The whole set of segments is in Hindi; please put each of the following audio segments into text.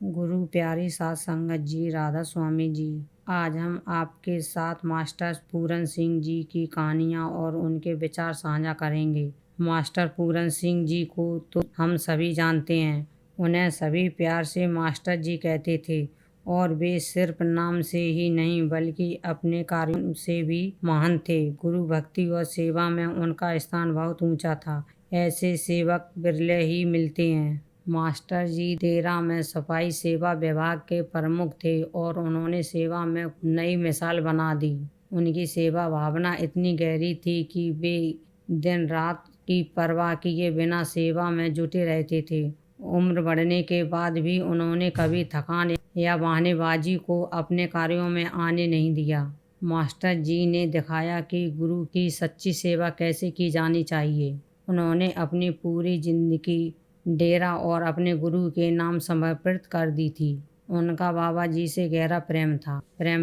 गुरु प्यारी साध संगत जी, राधा स्वामी जी, आज हम आपके साथ मास्टर पूरन सिंह जी की कहानियाँ और उनके विचार साझा करेंगे। मास्टर पूरन सिंह जी को तो हम सभी जानते हैं। उन्हें सभी प्यार से मास्टर जी कहते थे और वे सिर्फ नाम से ही नहीं बल्कि अपने कार्यों से भी महान थे। गुरु भक्ति और सेवा में उनका स्थान बहुत ऊंचा था। ऐसे सेवक बिरले ही मिलते हैं। मास्टर जी डेरा में सफाई सेवा विभाग के प्रमुख थे और उन्होंने सेवा में नई मिसाल बना दी। उनकी सेवा भावना इतनी गहरी थी कि वे दिन रात की परवाह किए बिना सेवा में जुटे रहते थे। उम्र बढ़ने के बाद भी उन्होंने कभी थकान या बहानेबाजी को अपने कार्यों में आने नहीं दिया। मास्टर जी ने दिखाया कि गुरु की सच्ची सेवा कैसे की जानी चाहिए। उन्होंने अपनी पूरी जिंदगी डेरा और अपने गुरु के नाम समर्पित कर दी थी। उनका बाबा जी से गहरा प्रेम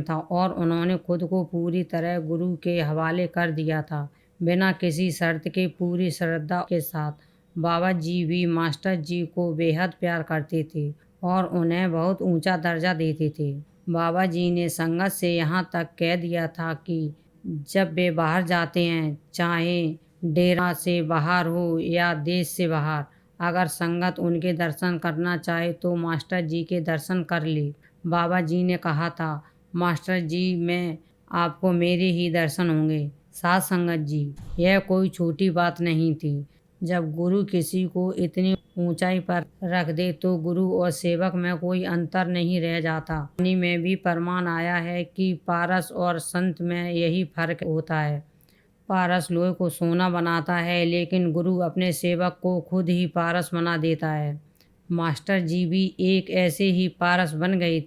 था और उन्होंने खुद को पूरी तरह गुरु के हवाले कर दिया था, बिना किसी शर्त के पूरी श्रद्धा के साथ। बाबा जी भी मास्टर जी को बेहद प्यार करते थे और उन्हें बहुत ऊंचा दर्जा देते थे। बाबा जी ने संगत से यहाँ तक कह दिया था कि जब वे बाहर जाते हैं, चाहे डेरा से बाहर हो या देश से बाहर, अगर संगत उनके दर्शन करना चाहे तो मास्टर जी के दर्शन कर ले। बाबा जी ने कहा था, मास्टर जी में आपको मेरे ही दर्शन होंगे। साध संगत जी, यह कोई छोटी बात नहीं थी। जब गुरु किसी को इतनी ऊंचाई पर रख दे तो गुरु और सेवक में कोई अंतर नहीं रह जाता। कहानी में भी प्रमाण आया है कि पारस और संत में यही फर्क होता है। पारस लोहे को सोना बनाता है, लेकिन गुरु अपने सेवक को खुद ही पारस बना देता है। मास्टर जी भी एक ऐसे ही पारस बन गए।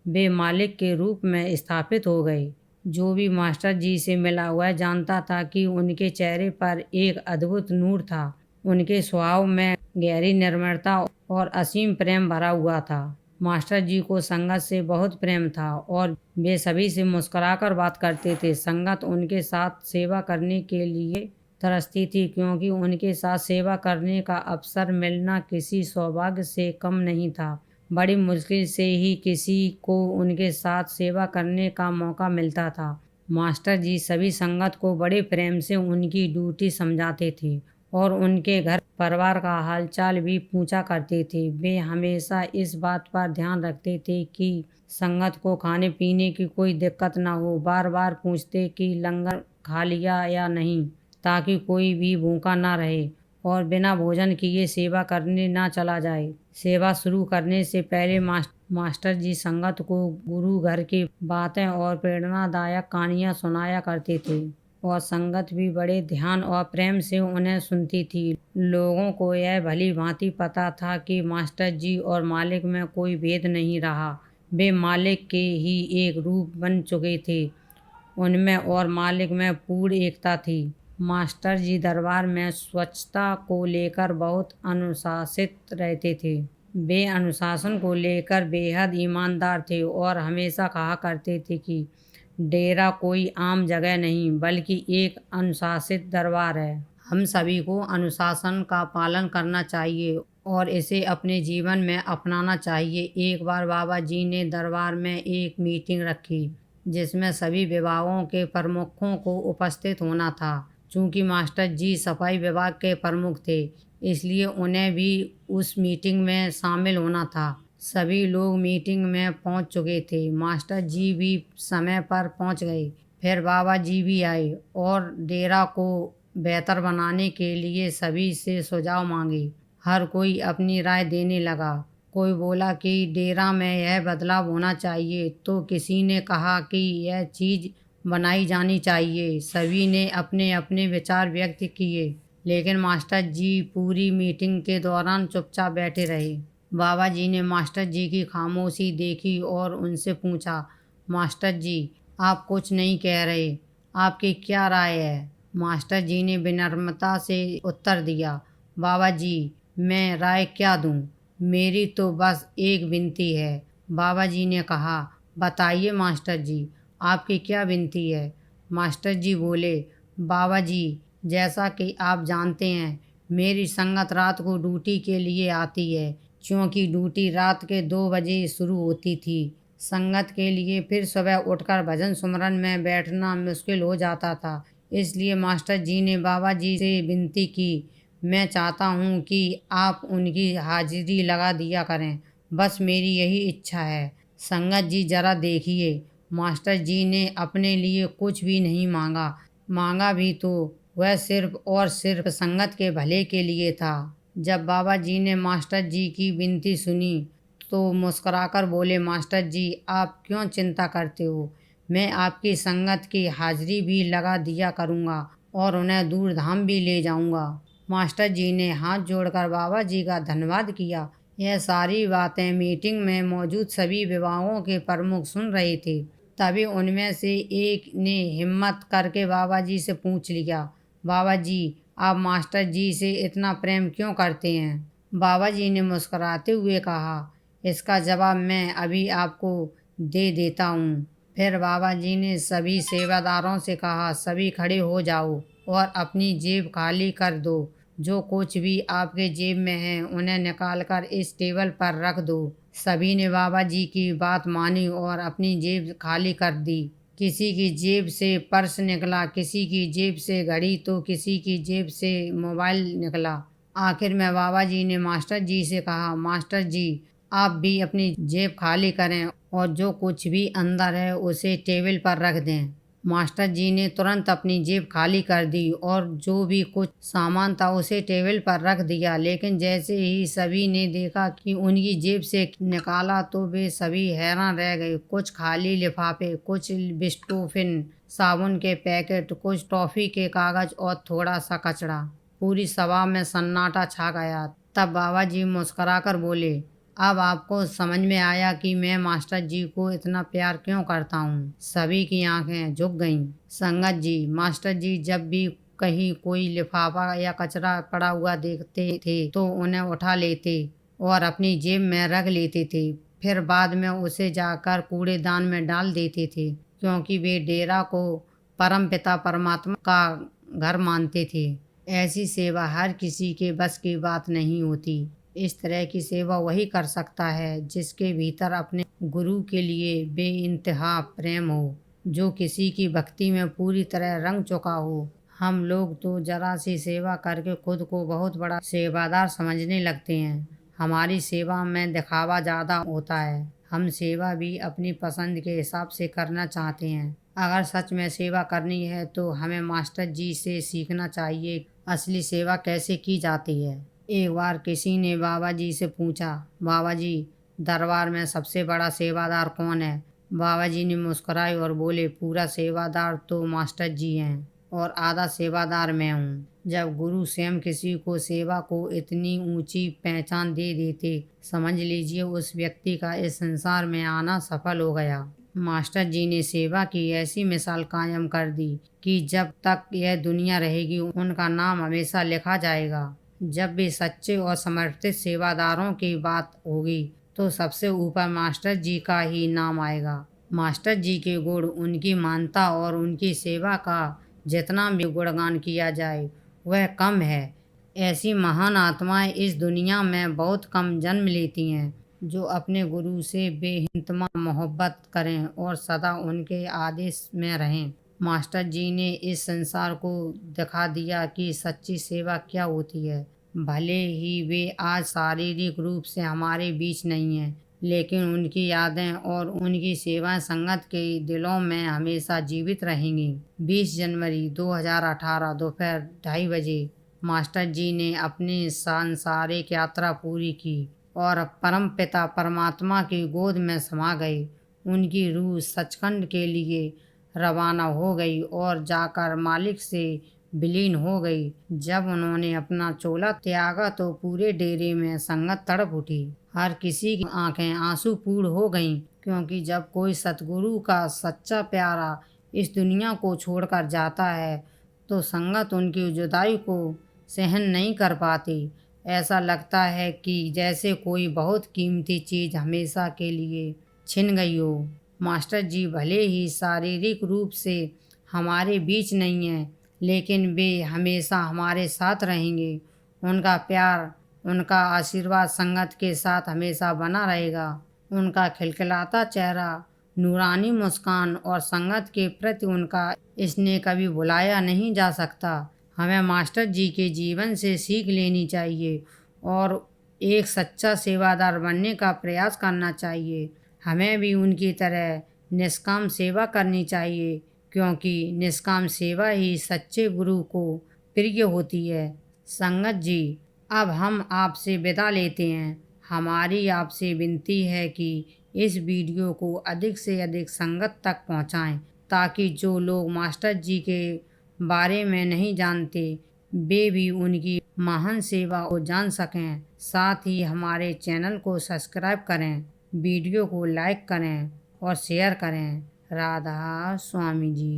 वे मालिक के रूप में स्थापित हो गए। जो भी मास्टर जी से मिला वह जानता था कि उनके चेहरे पर एक अद्भुत नूर था। उनके स्वभाव में गहरी निर्मलता और असीम प्रेम भरा हुआ था। मास्टर जी को संगत से बहुत प्रेम था और वे सभी से मुस्कुराकर बात करते थे। संगत उनके साथ सेवा करने के लिए तरसती थी, क्योंकि उनके साथ सेवा करने का अवसर मिलना किसी सौभाग्य से कम नहीं था। बड़ी मुश्किल से ही किसी को उनके साथ सेवा करने का मौका मिलता था। मास्टर जी सभी संगत को बड़े प्रेम से उनकी ड्यूटी समझाते थे और उनके घर परिवार का हालचाल भी पूछा करते थे। वे हमेशा इस बात पर ध्यान रखते थे कि संगत को खाने पीने की कोई दिक्कत ना हो। बार बार पूछते कि लंगर खा लिया या नहीं, ताकि कोई भी भूखा ना रहे और बिना भोजन किए सेवा करने ना चला जाए। सेवा शुरू करने से पहले मास्टर जी संगत को गुरु घर की बातें और प्रेरणादायक कहानियाँ सुनाया करते थे और संगत भी बड़े ध्यान और प्रेम से उन्हें सुनती थी। लोगों को यह भली भांति पता था कि मास्टर जी और मालिक में कोई भेद नहीं रहा। वे मालिक के ही एक रूप बन चुके थे। उनमें और मालिक में पूर्ण एकता थी। मास्टर जी दरबार में स्वच्छता को लेकर बहुत अनुशासित रहते थे। वे अनुशासन को लेकर बेहद ईमानदार थे और हमेशा कहा करते थे कि डेरा कोई आम जगह नहीं बल्कि एक अनुशासित दरबार है। हम सभी को अनुशासन का पालन करना चाहिए और इसे अपने जीवन में अपनाना चाहिए। एक बार बाबा जी ने दरबार में एक मीटिंग रखी जिसमें सभी विभागों के प्रमुखों को उपस्थित होना था। चूँकि मास्टर जी सफाई विभाग के प्रमुख थे, इसलिए उन्हें भी उस मीटिंग में शामिल होना था। सभी लोग मीटिंग में पहुंच चुके थे। मास्टर जी भी समय पर पहुंच गए। फिर बाबा जी भी आए और डेरा को बेहतर बनाने के लिए सभी से सुझाव मांगे। हर कोई अपनी राय देने लगा। कोई बोला कि डेरा में यह बदलाव होना चाहिए, तो किसी ने कहा कि यह चीज़ बनाई जानी चाहिए। सभी ने अपने अपने विचार व्यक्त किए, लेकिन मास्टर जी पूरी मीटिंग के दौरान चुपचाप बैठे रहे। बाबा जी ने मास्टर जी की खामोशी देखी और उनसे पूछा, मास्टर जी, आप कुछ नहीं कह रहे, आपकी क्या राय है? मास्टर जी ने विनम्रता से उत्तर दिया, बाबा जी, मैं राय क्या दूं? मेरी तो बस एक विनती है। बाबा जी ने कहा, बताइए मास्टर जी, आपकी क्या विनती है? मास्टर जी बोले, बाबा जी, जैसा कि आप जानते हैं, मेरी संगत रात को ड्यूटी के लिए आती है। क्योंकि ड्यूटी रात के 2 बजे शुरू होती थी। संगत के लिए फिर सुबह उठकर भजन सुमरन में बैठना मुश्किल हो जाता था। इसलिए मास्टर जी ने बाबा जी से विनती की, मैं चाहता हूँ कि आप उनकी हाजिरी लगा दिया करें, बस मेरी यही इच्छा है। संगत जी जरा देखिए, मास्टर जी ने अपने लिए कुछ भी नहीं मांगा, मांगा भी तो वह सिर्फ और सिर्फ संगत के भले के लिए था। जब बाबा जी ने मास्टर जी की विनती सुनी तो मुस्कुराकर बोले, मास्टर जी आप क्यों चिंता करते हो, मैं आपकी संगत की हाजिरी भी लगा दिया करूँगा और उन्हें दूर धाम भी ले जाऊँगा। मास्टर जी ने हाथ जोड़कर बाबा जी का धन्यवाद किया। यह सारी बातें मीटिंग में मौजूद सभी विभागों के प्रमुख सुन रहे थे। तभी उनमें से एक ने हिम्मत करके बाबा जी से पूछ लिया, बाबा जी आप मास्टर जी से इतना प्रेम क्यों करते हैं? बाबा जी ने मुस्कुराते हुए कहा, इसका जवाब मैं अभी आपको दे देता हूँ। फिर बाबा जी ने सभी सेवादारों से कहा, सभी खड़े हो जाओ और अपनी जेब खाली कर दो। जो कुछ भी आपके जेब में है उन्हें निकाल कर इस टेबल पर रख दो। सभी ने बाबा जी की बात मानी और अपनी जेब खाली कर दी। किसी की जेब से पर्स निकला, किसी की जेब से घड़ी तो किसी की जेब से मोबाइल निकला। आखिर में बाबा जी ने मास्टर जी से कहा, मास्टर जी आप भी अपनी जेब खाली करें और जो कुछ भी अंदर है उसे टेबल पर रख दें। मास्टर जी ने तुरंत अपनी जेब खाली कर दी और जो भी कुछ सामान था उसे टेबल पर रख दिया। लेकिन जैसे ही सभी ने देखा कि उनकी जेब से निकाला तो वे सभी हैरान रह गए। कुछ खाली लिफाफे, कुछ बिस्टोफिन साबुन के पैकेट, कुछ टॉफ़ी के कागज़ और थोड़ा सा कचरा। पूरी सभा में सन्नाटा छा गया। तब बाबा जी मुस्कुराकर बोले, अब आपको समझ में आया कि मैं मास्टर जी को इतना प्यार क्यों करता हूँ। सभी की आंखें झुक गईं। संगत जी, मास्टर जी जब भी कहीं कोई लिफाफा या कचरा पड़ा हुआ देखते थे तो उन्हें उठा लेते और अपनी जेब में रख लेते थे। फिर बाद में उसे जाकर कूड़ेदान में डाल देते थे, क्योंकि वे डेरा को परमपिता परमात्मा का घर मानते थे। ऐसी सेवा हर किसी के बस की बात नहीं होती। इस तरह की सेवा वही कर सकता है जिसके भीतर अपने गुरु के लिए बेइंतहा प्रेम हो, जो किसी की भक्ति में पूरी तरह रंग चुका हो। हम लोग तो जरा सी सेवा करके खुद को बहुत बड़ा सेवादार समझने लगते हैं। हमारी सेवा में दिखावा ज़्यादा होता है। हम सेवा भी अपनी पसंद के हिसाब से करना चाहते हैं। अगर सच में सेवा करनी है तो हमें मास्टर जी से सीखना चाहिए असली सेवा कैसे की जाती है। एक बार किसी ने बाबा जी से पूछा, बाबा जी दरबार में सबसे बड़ा सेवादार कौन है? बाबा जी ने मुस्कुराए और बोले, पूरा सेवादार तो मास्टर जी हैं और आधा सेवादार मैं हूँ। जब गुरु स्वयं किसी को सेवा को इतनी ऊंची पहचान दे देते, समझ लीजिए उस व्यक्ति का इस संसार में आना सफल हो गया। मास्टर जी ने सेवा की ऐसी मिसाल कायम कर दी कि जब तक यह दुनिया रहेगी उनका नाम हमेशा लिखा जाएगा। जब भी सच्चे और समर्पित सेवादारों की बात होगी तो सबसे ऊपर मास्टर जी का ही नाम आएगा। मास्टर जी के गुण, उनकी मानता और उनकी सेवा का जितना भी गुणगान किया जाए वह कम है। ऐसी महान आत्माएं इस दुनिया में बहुत कम जन्म लेती हैं जो अपने गुरु से बेहिंतमा मोहब्बत करें और सदा उनके आदेश में रहें। मास्टर जी ने इस संसार को दिखा दिया कि सच्ची सेवा क्या होती है। भले ही वे आज शारीरिक रूप से हमारे बीच नहीं हैं, लेकिन उनकी यादें और उनकी सेवाएं संगत के दिलों में हमेशा जीवित रहेंगी। 20 जनवरी 2018 दोपहर 2:30 बजे मास्टर जी ने अपनी सांसारिक यात्रा पूरी की और परम पिता परमात्मा की गोद में समा गए। उनकी रूह सचखंड के लिए रवाना हो गई और जाकर मालिक से विलीन हो गई। जब उन्होंने अपना चोला त्यागा तो पूरे डेरे में संगत तड़प उठी। हर किसी की आंखें आंसू पूर्ण हो गईं, क्योंकि जब कोई सतगुरु का सच्चा प्यारा इस दुनिया को छोड़कर जाता है तो संगत उनकी जुदाई को सहन नहीं कर पाती। ऐसा लगता है कि जैसे कोई बहुत कीमती चीज़ हमेशा के लिए छिन गई हो। मास्टर जी भले ही शारीरिक रूप से हमारे बीच नहीं हैं, लेकिन वे हमेशा हमारे साथ रहेंगे। उनका प्यार, उनका आशीर्वाद संगत के साथ हमेशा बना रहेगा। उनका खिलखिलाता चेहरा, नूरानी मुस्कान और संगत के प्रति उनका स्नेह कभी भुलाया नहीं जा सकता। हमें मास्टर जी के जीवन से सीख लेनी चाहिए और एक सच्चा सेवादार बनने का प्रयास करना चाहिए। हमें भी उनकी तरह निष्काम सेवा करनी चाहिए, क्योंकि निष्काम सेवा ही सच्चे गुरु को प्रिय होती है। संगत जी, अब हम आपसे विदा लेते हैं। हमारी आपसे विनती है कि इस वीडियो को अधिक से अधिक संगत तक पहुंचाएं, ताकि जो लोग मास्टर जी के बारे में नहीं जानते वे भी उनकी महान सेवा को जान सकें। साथ ही हमारे चैनल को सब्सक्राइब करें, वीडियो को लाइक करें और शेयर करें। राधा स्वामी जी।